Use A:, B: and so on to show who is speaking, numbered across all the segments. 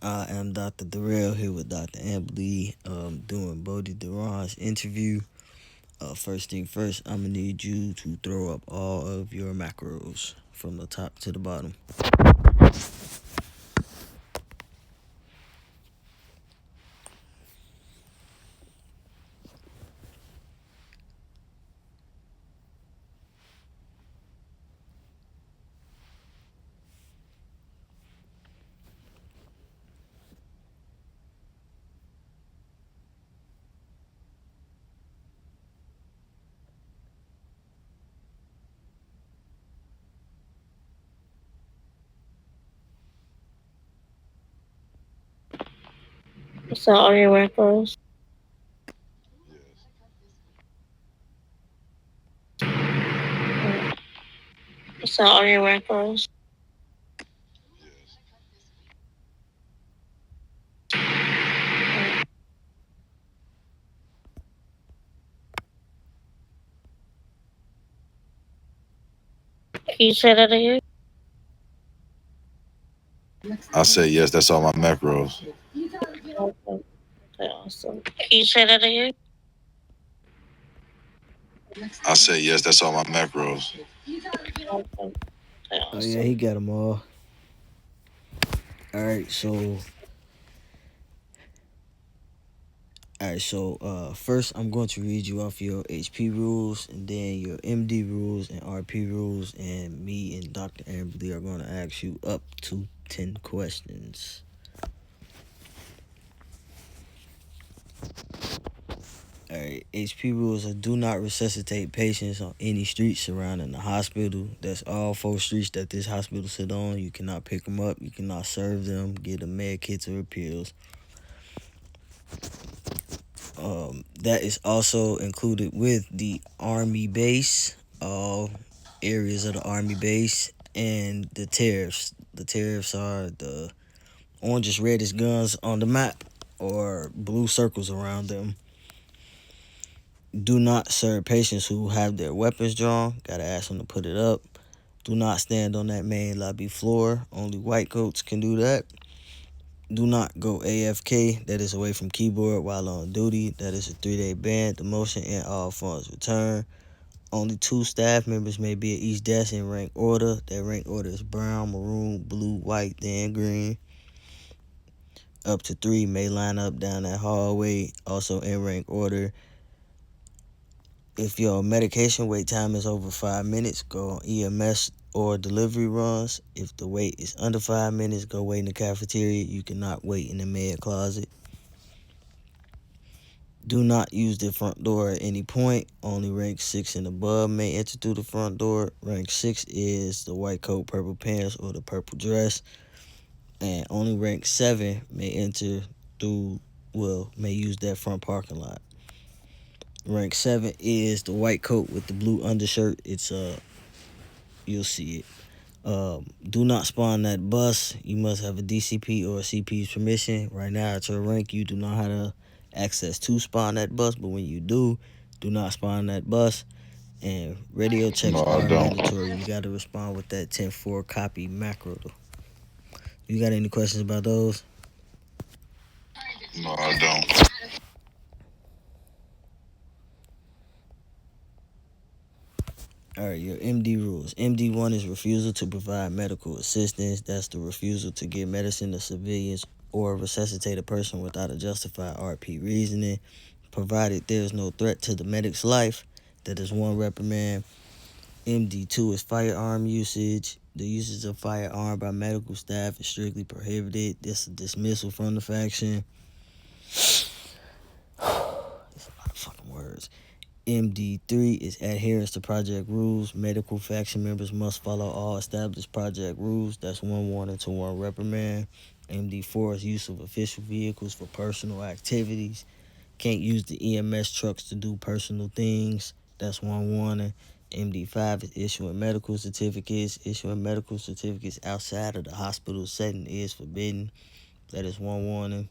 A: I am Dr. Darrell here with Dr. Amberly, doing Bodi Duran's interview. First thing first, I'm gonna need you to throw up all of your macros from the top to the bottom.
B: So all your macros. So all your macros. Can you say that again?
C: I said yes. That's all my macros.
B: Okay, okay, awesome. Can you say that again?
C: I said yes. That's all my macros.
B: Okay, okay,
A: Oh yeah,
B: awesome.
A: he got them all. All right, so first I'm going to read you off your HP rules and then your MD rules and RP rules, and me and Dr. Amberly are going to ask you up to 10 questions. All right, HP rules are: do not resuscitate patients on any street surrounding the hospital. That's all 4 streets that this hospital sit on. You cannot pick them up. You cannot serve them, give them med kits or pills. That is also included with the Army base, all areas of the Army base, and the tariffs. The tariffs are the oranges, reddish guns on the map or blue circles around them. Do not serve patients who have their weapons drawn. Gotta ask them to put it up. Do not stand on that main lobby floor. Only white coats can do that. Do not go AFK, that is away from keyboard, while on duty. That is a 3-day ban. Demotion and all funds return. Only 2 staff members may be at each desk in rank order. That rank order is brown, maroon, blue, white, then green. Up to 3 may line up down that hallway, also in rank order. If your medication wait time is over 5 minutes, go on EMS or delivery runs. If the wait is under 5 minutes, go wait in the cafeteria. You cannot wait in the med closet. Do not use the front door at any point. Only rank 6 and above may enter through the front door. Rank 6 is the white coat, purple pants, or the purple dress. And only rank 7 may enter through, may use that front parking lot. Rank 7 is the white coat with the blue undershirt. It's you'll see it. Do not spawn that bus. You must have a DCP or a CP's permission. Right now at your rank, you do not have access to spawn that bus, but when you do not spawn that bus. And radio checks
C: No, I
A: are
C: don't.
A: mandatory. You got to respond with that 10-4 copy macro. You got any questions about those?
C: No, I don't.
A: All right, your MD rules. MD1 is refusal to provide medical assistance. That's the refusal to give medicine to civilians or resuscitate a person without a justified RP reasoning, provided there is no threat to the medic's life. That is 1 reprimand. MD2 is firearm usage. The usage of firearm by medical staff is strictly prohibited. This is dismissal from the faction. It's a lot of fucking words. MD3 is adherence to project rules. Medical faction members must follow all established project rules. That's 1 warning to 1 reprimand. MD4 is use of official vehicles for personal activities. Can't use the EMS trucks to do personal things. That's 1 warning. MD5 is issuing medical certificates. Issuing medical certificates outside of the hospital setting is forbidden. That is 1 warning.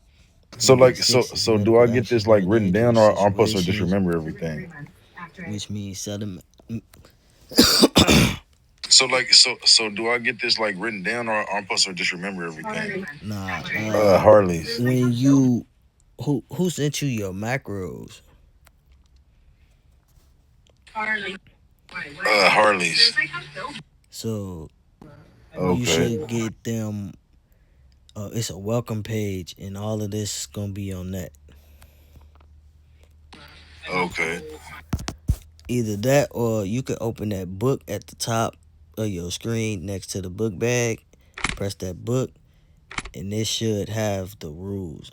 C: So like,
A: MD6 is
C: do I
A: medical
C: get this
A: actions
C: like
A: during
C: written down,
A: dangerous
C: or I'm supposed to just
A: situations,
C: remember everything?
A: which means settlement.
C: So do I get this like written down, or I'm supposed to just remember everything?
A: Nah,
C: Harleys.
A: when you who sent you your macros?
C: Harleys.
A: So you
C: Okay.
A: should get them. It's a welcome page, and all of this is gonna be on that.
C: Okay.
A: Either that, or you can open that book at the top of your screen next to the book bag. Press that book, and it should have the rules.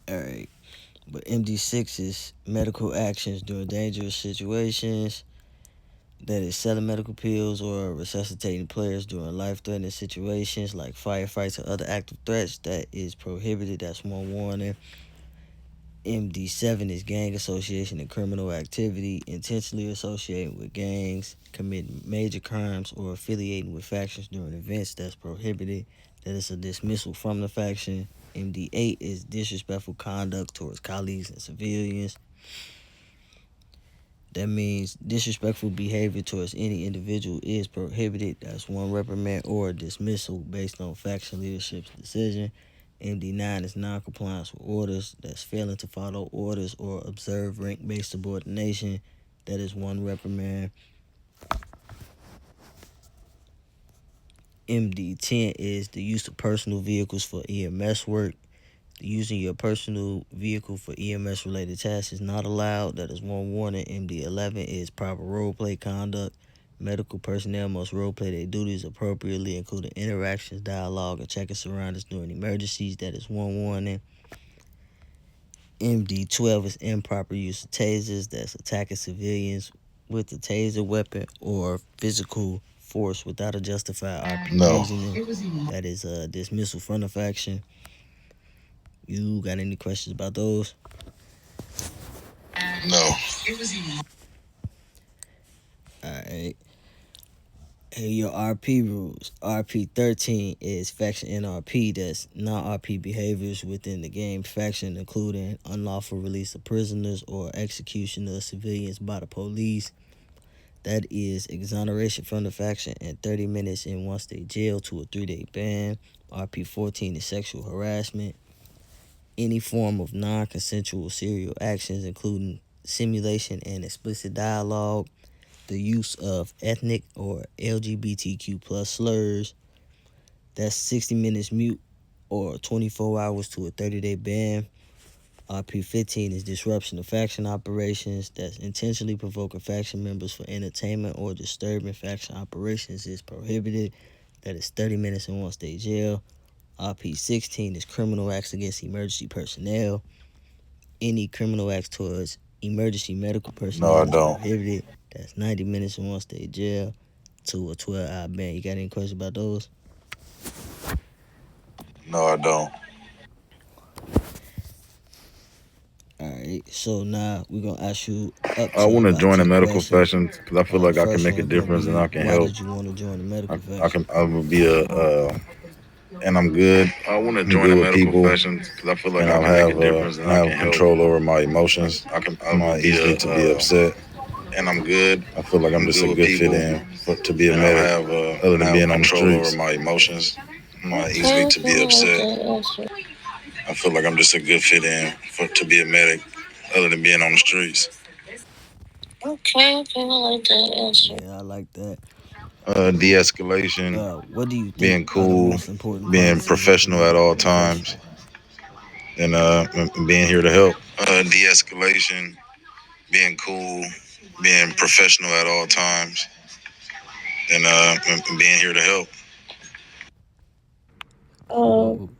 A: All right. But MD6 is medical actions during dangerous situations. That is selling medical pills or resuscitating players during life-threatening situations like firefights or other active threats. That is prohibited. That's one warning. MD7 is gang association and criminal activity, intentionally associating with gangs, committing major crimes, or affiliating with factions during events. That's prohibited. That is a dismissal from the faction. MD8 is disrespectful conduct towards colleagues and civilians. That means disrespectful behavior towards any individual is prohibited. That's one reprimand or dismissal based on faction leadership's decision. MD9 is non-compliance with orders. That's failing to follow orders or observe rank-based subordination. That is one reprimand. MD10 is the use of personal vehicles for EMS work. Using your personal vehicle for EMS related tasks is not allowed. That is one warning. MD11 is proper roleplay conduct. Medical personnel must roleplay their duties appropriately, including interactions, dialogue, and checking surroundings during emergencies. That is one warning. MD12 is improper use of tasers. That's attacking civilians with the taser weapon or physical force without a justified RP
C: No.
A: reasoning. That is a dismissal from the faction. You got any questions about those?
C: No.
A: Alright. Here your RP rules. RP 13 is faction NRP. That's non-RP behaviors within the game faction, including unlawful release of prisoners or execution of civilians by the police. That is exoneration from the faction and 30 minutes in OneState jail to a 3-day ban. RP 14 is sexual harassment. Any form of non-consensual serial actions, including simulation and explicit dialogue, the use of ethnic or LGBTQ plus slurs. That's 60 minutes mute or 24 hours to a 30-day ban. RP15 is disruption of faction operations. That's intentionally provoking faction members for entertainment or disturbing faction operations is prohibited. That is 30 minutes in OneState jail. RP16 is criminal acts against emergency personnel. Any criminal acts towards emergency medical
C: No, I
A: personnel is
C: don't.
A: prohibited. That's 90 minutes in OneState jail to a 12-hour ban. You got any questions about those?
C: No, I don't.
A: Alright, so now we're gonna ask you up
C: I
A: to
C: want to
A: about
C: join the
A: 10
C: medical
A: questions.
C: faction because I feel like I can
A: First
C: make a
A: one gonna
C: difference and
A: be,
C: I can
A: why
C: help.
A: did you want to join the medical
C: I
A: faction?
C: can. I will be and I'm good.
D: I want to
C: I'm
D: join
C: good
D: the
C: with
D: medical
C: people,
D: profession because I feel like
C: and
D: I
C: I'll
D: can make a
C: have
D: difference and
C: I
D: I
C: have
D: can help.
C: control over my emotions.
D: I
C: I'm
D: will
C: not
D: be
C: easily to be upset.
D: and I'm good.
C: I feel like I'm
D: I'm
C: just a
D: good with
C: good fit
D: people,
C: in to be a
D: and I'll
C: medic.
D: have
C: Other than being on the
D: control over
C: streets,
D: my emotions. I'm not easily
B: Okay,
D: to
B: okay,
D: be
B: I like
D: upset.
B: that answer.
D: I feel like I'm just a good fit in to be a medic, other than being on the streets.
B: Okay, okay, I like that answer.
A: Yeah, I like that.
C: de-escalation,
A: What do you think
C: being
A: are the
C: cool,
A: most important
C: being
A: policies
C: professional at
A: implemented
C: all
A: in the faction?
C: times, and being here to help.
D: De-escalation, being cool, being professional at all times, and being here to help.
B: Um,
A: Ooh,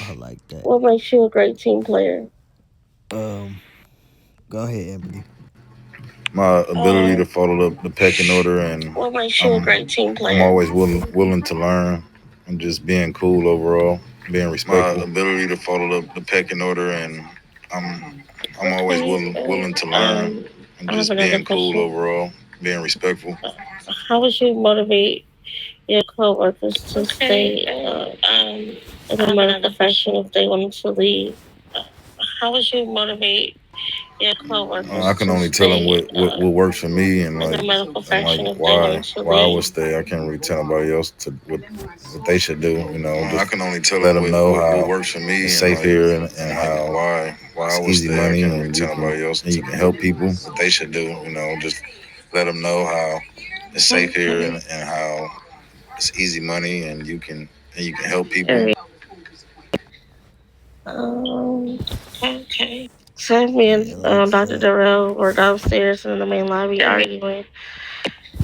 A: I like that.
B: what makes you a great team player?
A: Um, Go ahead, Empathy.
C: My ability to
B: Um,
C: follow the pecking order, and
B: what makes you a
C: I'm
B: great team
C: I'm
B: player?
C: always willing to learn, and just being cool overall, being
D: My
C: respectful.
D: ability to follow the pecking order, and I'm I'm always
B: Okay,
D: willing to learn, and
B: I have
D: just
B: another
D: being cool
B: question.
D: overall, being respectful.
B: How would you motivate your coworkers to stay in the medical profession if they wanted to leave? Uh, how would you motivate your
C: I
B: coworkers
C: can
B: to
C: only tell them
B: stay
C: what works for me
B: in the medical
C: and like
B: profession if they wanted to
C: why I would
B: leave?
C: stay. I can't really tell nobody else to what they should do. You know,
D: I
C: just
D: can only tell
C: let
D: them
C: them know
D: what
C: how
D: works for me
C: it's
D: and
C: safe
D: like
C: here
D: and
C: and
D: like
C: how
D: why I
C: it's
D: would
C: easy
D: stay. I
C: money
D: can't really
C: and
D: tell nobody else
C: you can help people.
D: what they should do. You know, just let them know how it's safe here and how it's easy money and you can help people.
B: Um, okay. So me
A: Yeah,
B: and
A: like
B: Dr.
A: that.
B: Darrell were downstairs in the main lobby arguing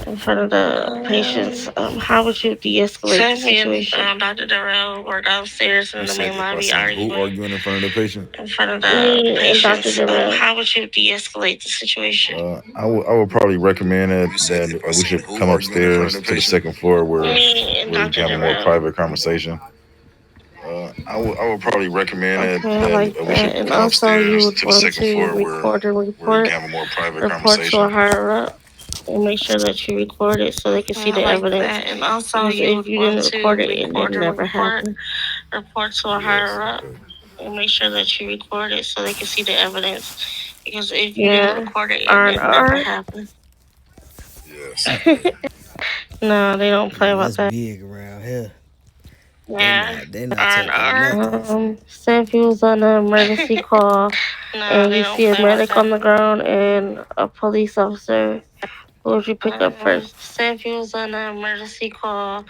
B: in front of the patients. How would you de-escalate the situation? Me and Dr. Darrell were downstairs in
C: You
B: the
C: said
B: main
C: if I
B: lobby
C: seen who
B: arguing
C: arguing in front of the patient,
B: in front of the patients. How would you de-escalate the situation?
C: I would probably recommend
D: You said if I
C: that we
D: seen
C: should
D: who
C: come
D: arguing in front
C: upstairs
D: of the
C: to the
D: patient.
C: second floor
B: Me and
C: where we can
B: Dr.
C: have a more
B: Darrell.
C: private conversation.
D: I would probably recommend
B: Okay, I like
D: that we
B: that.
D: should
B: And
D: come
B: also, you
D: upstairs
B: would
D: to the
B: want
D: second
B: to
D: floor
B: record a
D: where you can
B: report,
D: have a more private
B: report to a
D: conversation.
B: higher up, and make sure that you record it so they can see
D: I
B: the
D: like
B: evidence.
D: that. And also,
B: Because
D: you
B: if
D: would
B: you
D: want
B: didn't
D: to
B: record it, it
D: record a
B: never
D: report,
B: happened. Report to a
C: Yes,
B: higher up,
C: okay.
B: and make sure that you record it so they can see the evidence. Because if you didn't record it, it never happened.
C: Yes, okay.
B: No, they don't play
A: Yeah,
B: about
A: that's
B: that.
A: big around here.
B: Yeah.
A: They not taking
B: R&R.
A: nothing.
B: Say if you was on an emergency call and you see a medic on the ground and a police officer, who would you pick up first? Say if you was on an emergency call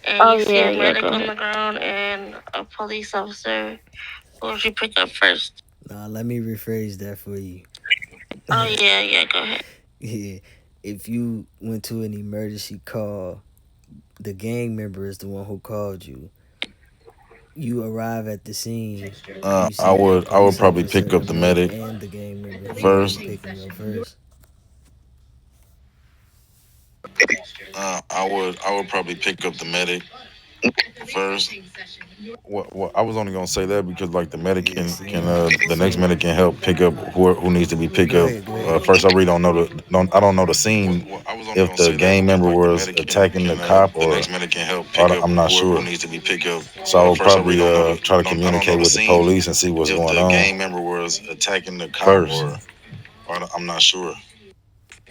B: and you see a medic on the ground and a police officer, who would you pick up first?
A: Nah, let me rephrase that for you.
B: Go ahead.
A: Yeah, if you went to an emergency call, the gang member is the one who called you. You arrive at the scene, you see a
C: I would
A: police
C: probably
A: officer,
C: pick up
A: the
C: the
A: medic,
C: medic
A: and the gang member. Who are
C: first.
A: you picking up first?
D: I would probably pick up the medic first.
C: Well, I was only gonna say that because like the medic
A: Yeah, see,
C: can
A: nah.
C: the next medic can help pick up who needs to be picked
A: Go
C: up.
A: ahead, go ahead.
C: First, I really don't know the scene
D: I was only
C: if
D: gonna
C: the
D: say that
C: gang
D: because
C: member
D: like the
C: was
D: medic
C: attacking the
D: can
C: cop
D: the next medic can help pick
C: or
D: up
C: I'm not
D: who
C: sure.
D: needs to be picked up.
C: So I would
D: First, I really
C: probably
D: don't know
C: try to
D: I don't know
C: communicate
D: the
C: with the
D: scene
C: police and see what's
D: if
C: going
D: the
C: on
D: gang member was attacking the cop
C: first.
D: or I'm not sure.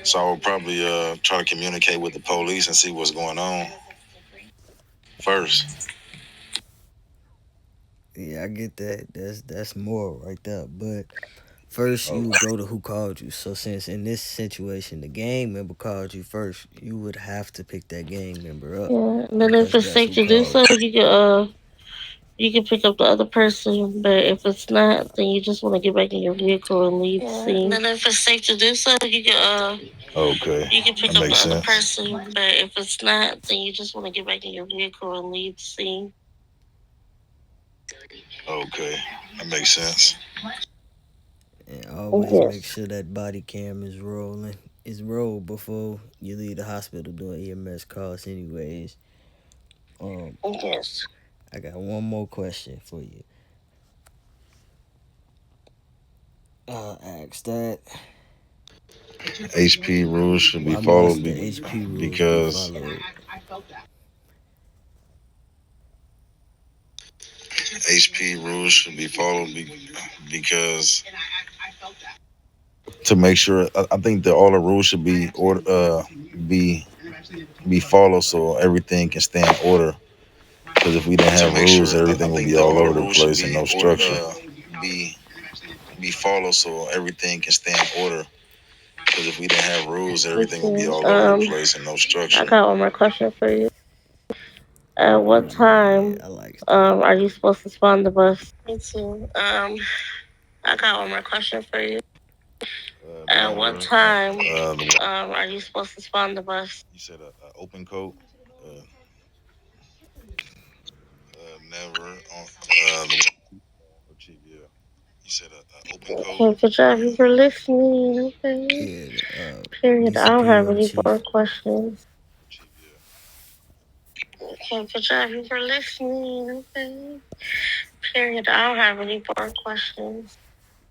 D: So I would probably try to communicate with the police and see what's going on first.
A: Yeah, I get that. That's more right there. But first, you
C: Oh,
A: would go to who called you. So since in this situation, the gang member called you first, you would have to pick that gang member up
B: Yeah, and then if
A: because
B: it's
A: that's
B: safe
A: who
B: to do
A: called
B: so,
A: you.
B: you can pick up the other person. But if it's not, then you just want to get back in your vehicle and leave the scene. Then if it's safe to do so,
C: okay,
B: you can pick
C: that
B: up the
C: makes
B: other
C: sense.
B: person. But if it's not, then you just want to get back in your vehicle and leave the scene.
D: Okay, that makes sense.
A: And always make
B: Yes.
A: sure that body cam is rolling. Is rolled before you leave the hospital doing EMS calls anyways. Um,
B: Yes.
A: I got one more question for you. Ask that.
C: HP rules should be
A: Why
C: followed
A: must the HP rules be
C: because
A: followed?
D: HP rules should be followed because
C: to make sure I think that all the rules should be be be followed so everything can stay in order. Because if we didn't
D: to
C: have
D: make
C: rules,
D: sure
C: everything
D: I
C: would
D: think
C: be
D: that
C: all
D: all the
C: over the
D: rules should
C: place and
D: be
C: no structure.
D: be be followed so everything can stay in order. Because if we didn't have rules, everything would be
B: Okay.
D: all over the place and no
B: I
D: structure.
B: got one more question for you. At what
A: Yeah,
B: time
A: I like that.
B: are you supposed to spawn the bus? Me too. I got one more question for you. At what
C: Never.
B: time are you supposed to spawn the bus?
C: You said a open coat. Uh,
D: Never on
C: Chief, yeah.
D: you said a open code.
B: Okay, good job. You for listening. Okay.
A: Yeah,
B: Period.
A: be
B: I don't have
A: superior,
B: any more
A: chief.
B: questions.
D: Chief, yeah.
B: Okay, good job. You for listening. Okay. Period. I don't have any more questions.